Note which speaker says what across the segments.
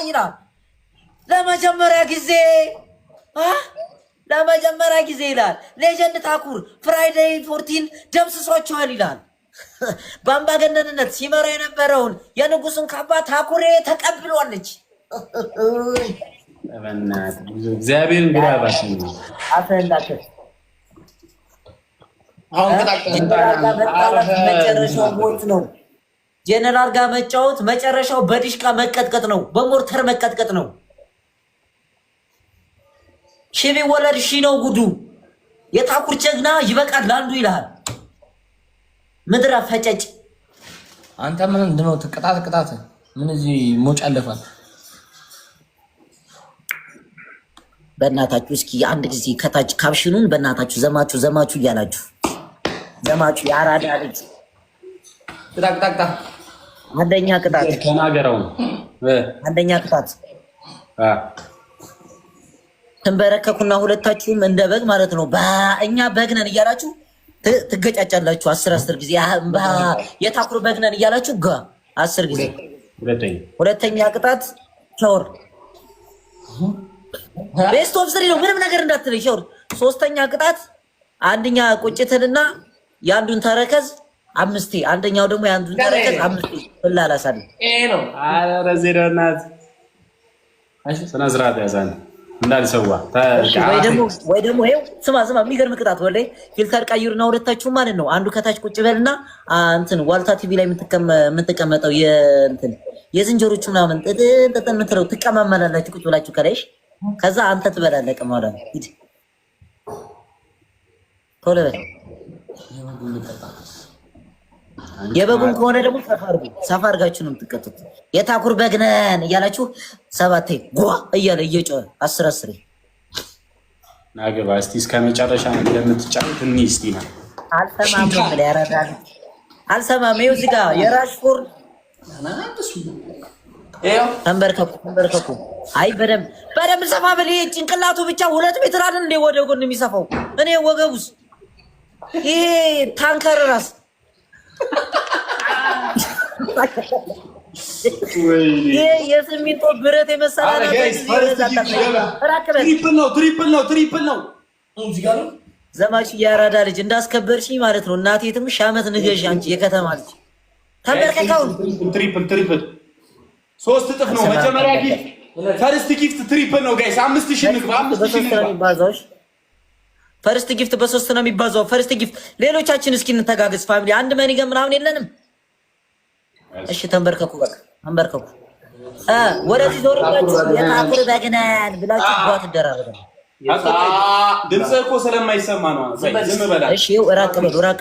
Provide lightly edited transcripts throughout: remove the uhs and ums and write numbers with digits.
Speaker 1: ይላል። ለመጀመሪያ ጊዜ ይላል። ሌጀንድ ታኩር ፍራይዴይ 14 ደምስሷቸዋል ይላል። በአምባገነንነት ሲመራ የነበረውን የንጉሱን ካባ ታኩሬ ተቀብሏለች።
Speaker 2: እግዚአብሔር እንግዳባሽ
Speaker 1: መጨረሻው ሞት ነው። ጄኔራል ጋር መጫወት መጨረሻው በዲሽቃ መቀጥቀጥ ነው፣ በሞርተር መቀጥቀጥ ነው። ሺ ቢወለድ ሺ ነው ጉዱ። የታኩር ጀግና ይበቃል ለአንዱ ይልሃል። ምድረ ፈጨጭ
Speaker 3: አንተ ምን እንደው ቅጣት ምን እዚህ ሞጭ አለፋል።
Speaker 1: በእናታችሁ እስኪ አንድ ጊዜ ከታች ካፕሽኑን በእናታችሁ ዘማችሁ እያላችሁ ዘማችሁ የአራዳ ልጅ
Speaker 3: ቅጣ
Speaker 1: አንደኛ ቅጣት
Speaker 2: ተናገረው።
Speaker 1: አንደኛ ቅጣት ተንበረከኩና ሁለታችሁም እንደ በግ ማለት ነው። እኛ በግ ነን እያላችሁ ትገጫጫላችሁ 10 ጊዜ። የታኩር በግ ነን እያላችሁ 10 ጊዜ። ሁለተኛ ቅጣት ሻወር ቤስት ኦፍ 3 ነው። ምንም ነገር እንዳትለይ ሻወር። ሶስተኛ ቅጣት አንደኛ ቁጭትንና የአንዱን ተረከዝ 5፣ አንደኛው ደግሞ የአንዱን ተረከዝ 5 ብላላሳል።
Speaker 3: ይሄ ነው።
Speaker 2: አረ ረዘደናት ስነ ስርዓት ያዛን እንዳልሰዋ
Speaker 1: ወይ ደግሞ ይኸው ስማ የሚገርም ቅጣት ወላሂ። ፊልተር ቀይሩና ሁለታችሁ ማለት ነው። አንዱ ከታች ቁጭ በልና እንትን ዋልታ ቲቪ ላይ የምትቀመጠው የዝንጀሮቹ ምናምን ጥጥን ምትለው ትቀማመላላችሁ ቁጭ ብላችሁ ከላይሽ። ከዛ አንተ ትበላለህ ማለት ነው። ሂድ ቶሎ በል። የበጉን ከሆነ ደግሞ ሰፋ አድርጋችሁ ነው የምትቀጡት። የታኩር በግ ነን እያላችሁ 7 ጓ እያለ እየጮኸ 10
Speaker 2: ናገባ እስቲ እስከ መጨረሻ እንደምትጫወት እስቲ ነው።
Speaker 1: አልሰማም ብለ ያረዳል። አልሰማም። ይኸው እዚህ ጋር የራሽፎርድ ተንበርከኩ። አይ በደምብ ሰፋ በል። ጭንቅላቱ ብቻ 2 ሜትር አይደል እንደ ወደ ጎን የሚሰፋው። እኔ ወገቡስ ይሄ ታንከር ራስ ይሄ የስሚንቶ ብረት የመሰለ
Speaker 4: ትሪፕል ነው።
Speaker 1: ዘማች ያራዳ ልጅ እንዳስከበርሽኝ ማለት ነው። እናቴ ትምሽ ዓመት ንገሽ አንቺ የከተማ ልጅ ተንበርከካው።
Speaker 4: ትሪፕል 3 እጥፍ ነው። መጀመሪያ ጊፍት ፈርስት ጊፍት ትሪፕል ነው ጋይስ። 5000 ንግባ። 5000 ንግባ። ፈርስት ጊፍት በ3 ነው የሚባዛው። ፈርስት ጊፍት ሌሎቻችን እስኪ እንተጋገዝ ፋሚሊ። አንድ መኒገም ምናምን የለንም። እሺ ተንበርከኩ፣ በቃ ተንበርከኩ። ወደዚህ ዞርላችሁ የታኩር በግ ነን ብላችሁ ጓት ደራረገ። ድምጽ እኮ ስለማይሰማ ነው። ዝም በላ።
Speaker 1: እሺ ራቅ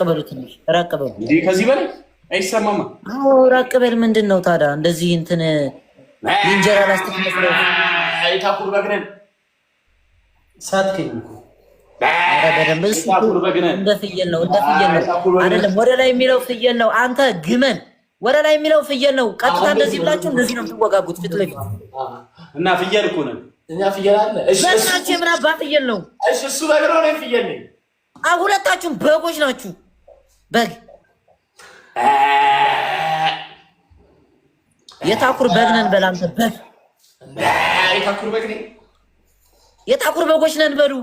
Speaker 1: በሉ ትንሽ ራቅ በሉ።
Speaker 4: እንዴ ከዚህ በላይ አይሰማማ።
Speaker 1: አዎ ራቅ በል። ምንድነው ታዲያ እንደዚህ እንትን እንጀራ ላስቲክ መስሎ
Speaker 4: የታኩር በግ ነን ሳትከኝ
Speaker 1: እንደ ፍየል ነው አይደለም። ወደ ላይ የሚለው ፍየል ነው። አንተ ግመን ወደ ላይ የሚለው ፍየል ነው። ቀጥታ እንደዚህ ብላችሁ እንደዚህ ነው የምትወጋጉት ፊት ለፊት
Speaker 4: እና ፍየል እኮ ነን
Speaker 3: እኛ። ፍየል አለ።
Speaker 1: እሺ ምን አባ ፍየል ነው?
Speaker 4: እሺ እሱ በግ ነው፣ እኔ ፍየል ነኝ።
Speaker 1: ሁለታችሁም በጎች ናችሁ። በግ የታኩር በግ ነን በል አንተ። በግ
Speaker 4: የታኩር በግ ነኝ።
Speaker 1: የታኩር በጎች ነን በሉ።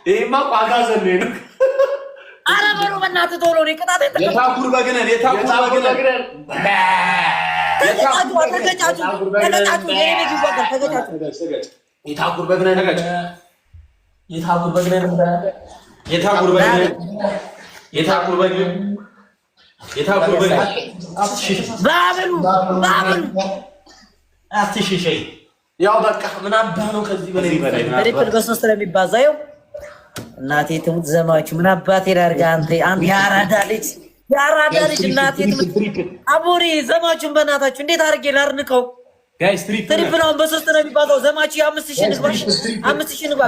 Speaker 4: ይሄማ ቋጋዘን ነው።
Speaker 1: አረ በሉ በእናትህ ቶሎ ነው ቅጣት።
Speaker 4: የታኩር በግ ነን። ተገጫጩ። የታኩር በግ ነን።
Speaker 1: ባብሉ
Speaker 4: አትሽሸይ። ያው በቃ ምን አባ ነው ከዚህ በላይ
Speaker 1: ትሪፕል በ3 ነው የሚባዛው። እናቴ ትሙት ዘማችሁ ምን አባቴ ላድርግ። አንተ ያራዳ ልጅ እናቴ ትሙት አቦሪ ዘማችሁን በእናታችሁ እንዴት አድርጌ ላርንቀው?
Speaker 4: ጋይስ
Speaker 1: ትሪፕል አሁን በ3 ነው የሚባዛው። ዘማችሁ 5000 ንግባ። 5000 ንግባ።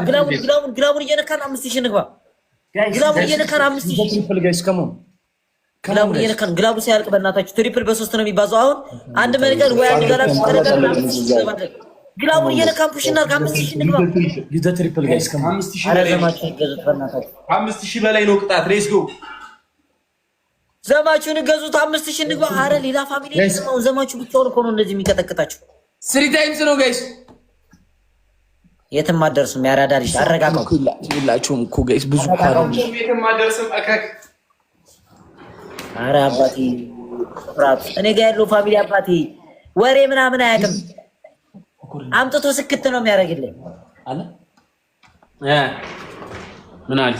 Speaker 1: ግላቡን እየነካን 5000 ንግባ። ግላቡን እየነካን 5000
Speaker 4: ትሪፕል ጋይስ ከሞን
Speaker 1: ግላቡን እየነካን ግላቡ ሲያልቅ በእናታችሁ ትሪፕል በ3 ነው የሚባዛው። አሁን አንድ መንገድ ወይ አንድ ጋላክሲ ተረጋግና 5000 ንግባ። ግላቡን እየነካን ፑሽ እናድርግ። 5000 ንግባ።
Speaker 4: ጊዜ ትሪፕል ጋይስ ከሞን 5000 በላይ ነው ቅጣት። ሌትስ ጎ
Speaker 1: ዘማቹን ገዙት 5000 እንግባ። አረ ሌላ ፋሚሊ ነው ዘማቹ ብቻውን እኮ ነው እንደዚህ የሚቀጠቅጣችሁ።
Speaker 3: 3 ታይምስ ነው ጋይስ።
Speaker 1: የትም አደርሱም። ያራዳ ልጅ አረጋጋው።
Speaker 3: ሁላችሁም እኮ ጋይስ ብዙ ካሉ
Speaker 2: የትም አደርስም። አካክ
Speaker 1: አረ አባቴ ፍራት እኔ ጋር ያለው ፋሚሊ አባቴ ወሬ ምናምን አያውቅም። አምጥቶ ስክት ነው የሚያደርግልኝ
Speaker 3: አለ
Speaker 2: ምን አለ?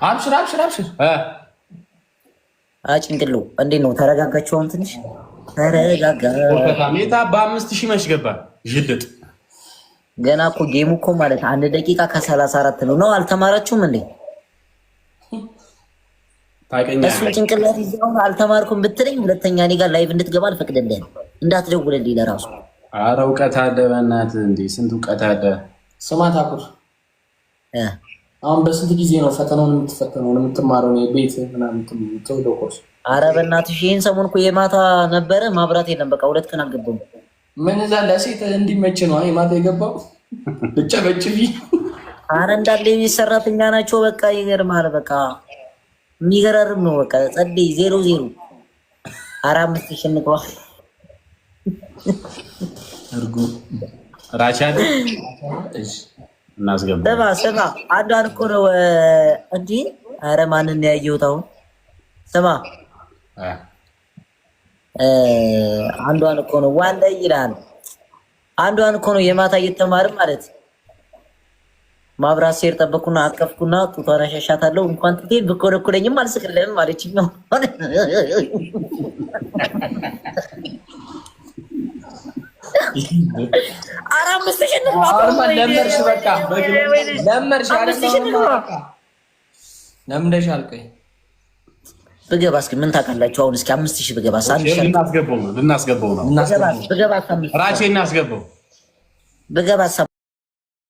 Speaker 3: አብሽር
Speaker 1: ጭንቅሉ እንዴት ነው? ተረጋጋችሁ? አሁን ትንሽ ተረጋጋ።
Speaker 2: ሜታ በ5000 መች ገባ? ጅልጥ
Speaker 1: ገና እኮ ጌሙ እኮ ማለት 1 ደቂቃ ከ34 ነው። አልተማራችሁም እንዴ?
Speaker 2: ታውቀኛለህ።
Speaker 1: እሱ ጭንቅላት ይዘው አልተማርኩም ብትለኝ ሁለተኛ እኔ ጋር ላይቭ እንድትገባ አልፈቅድልህም። እንዳትደውልልኝ ለራሱ።
Speaker 2: ኧረ እውቀት አለ በእናትህ እንዴ! ስንት እውቀት አለ።
Speaker 3: ስማት አኩር አሁን በስንት ጊዜ ነው ፈተናውን የምትፈተነው? የምትማረው ነው ቤት ምናምን የምትወደው ኮርስ?
Speaker 1: ኧረ በእናትሽ ይሄን ሰሞን እኮ የማታ ነበረ ማብራት የለም። በቃ 2 ቀን አልገባሁም።
Speaker 3: ምን እዛ ለሴት እንዲመች ነው የማታ የገባው ብቻ በጭቢ።
Speaker 1: ኧረ እንዳለ የቤት ሰራተኛ ናቸው። በቃ ይገርማል። በቃ የሚገራርም ነው። በቃ ጸደይ 0-0 4-5 እንግባ።
Speaker 2: እርጉ ራቻል እናስገባ።
Speaker 1: ስማ አንዷን እኮ ነው እንዴ! ኧረ ማንን ያየሁት አሁን? ስማ አንዷን እኮ ነው ዋለ ይላል። አንዷን እኮ ነው የማታ እየተማርን ማለት ማብራት ሴር ጠበቅኩና አቀፍኩና ጡቷን አሻሻታለሁ። እንኳን ጡቴን ብኮረኩረኝም አልስቅልህም ማለችኝ ነው። ብገባ እስኪ ምን ታውቃላችሁ? አሁን እስኪ 5000 ብገባ
Speaker 2: ልናስገባው ነው።
Speaker 1: ብገባ
Speaker 2: ራቼ እናስገባው
Speaker 1: ብገባ